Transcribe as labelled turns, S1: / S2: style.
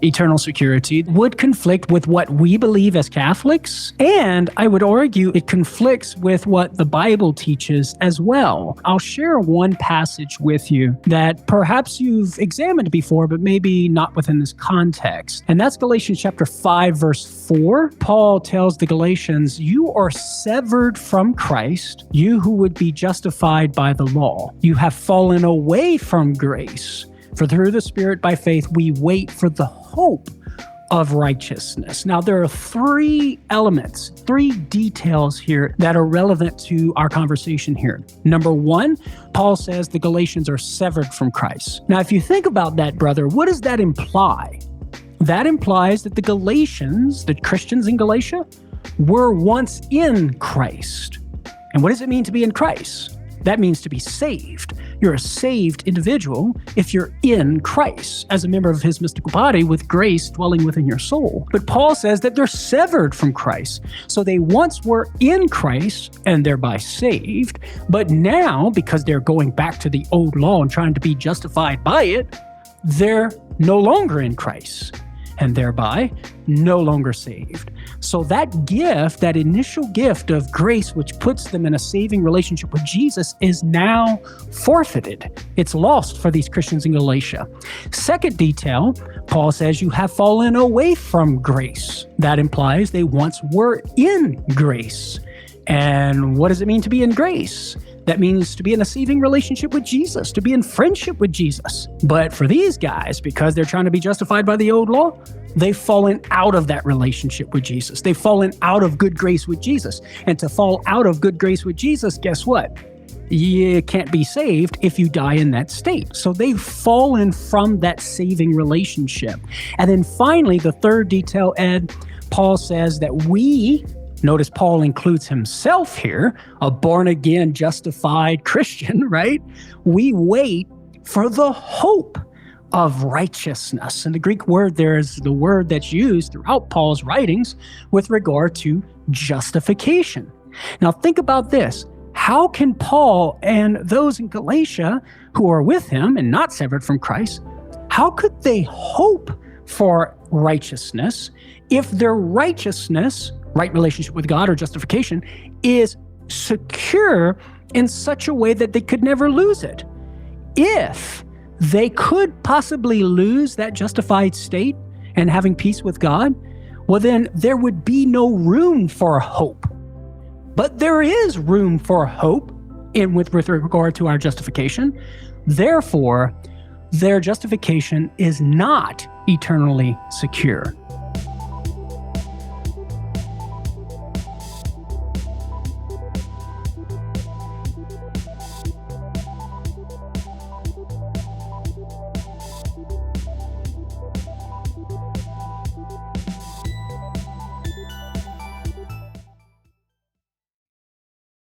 S1: eternal security would conflict with what we believe as Catholics, and I would argue it conflicts with what the Bible teaches as well. I'll share one passage with you that perhaps you've examined before, but maybe not within this context, and that's Galatians chapter 5, verse 4. Paul tells the Galatians, "You are severed from Christ, you who would be justified by the law. You have fallen away from grace. For through the Spirit by faith, we wait for the hope of righteousness." Now, there are three elements, three details here that are relevant to our conversation here. Number one, Paul says the Galatians are severed from Christ. Now, if you think about that, brother, what does that imply? That implies that the Galatians, the Christians in Galatia, were once in Christ. And what does it mean to be in Christ? That means to be saved. You're a saved individual if you're in Christ as a member of his mystical body with grace dwelling within your soul. But Paul says that they're severed from Christ. So they once were in Christ and thereby saved, but now, because they're going back to the old law and trying to be justified by it, they're no longer in Christ and thereby no longer saved. So that gift, that initial gift of grace, which puts them in a saving relationship with Jesus, is now forfeited. It's lost for these Christians in Galatia. Second detail, Paul says you have fallen away from grace. That implies they once were in grace. And what does it mean to be in grace? That means to be in a saving relationship with Jesus, to be in friendship with Jesus. But for these guys, because they're trying to be justified by the old law, they've fallen out of that relationship with Jesus. They've fallen out of good grace with Jesus. And to fall out of good grace with Jesus, guess what? You can't be saved if you die in that state. So they've fallen from that saving relationship. And then finally, the third detail, Ed, Paul says that notice Paul includes himself here, a born-again, justified Christian, right? We wait for the hope of righteousness. And the Greek word there is the word that's used throughout Paul's writings with regard to justification. Now think about this. How can Paul and those in Galatia who are with him and not severed from Christ, how could they hope for righteousness if their righteousness, right relationship with God or justification, is secure in such a way that they could never lose it? If they could possibly lose that justified state and having peace with God, well, then there would be no room for hope. But there is room for hope with regard to our justification. Therefore, their justification is not eternally secure.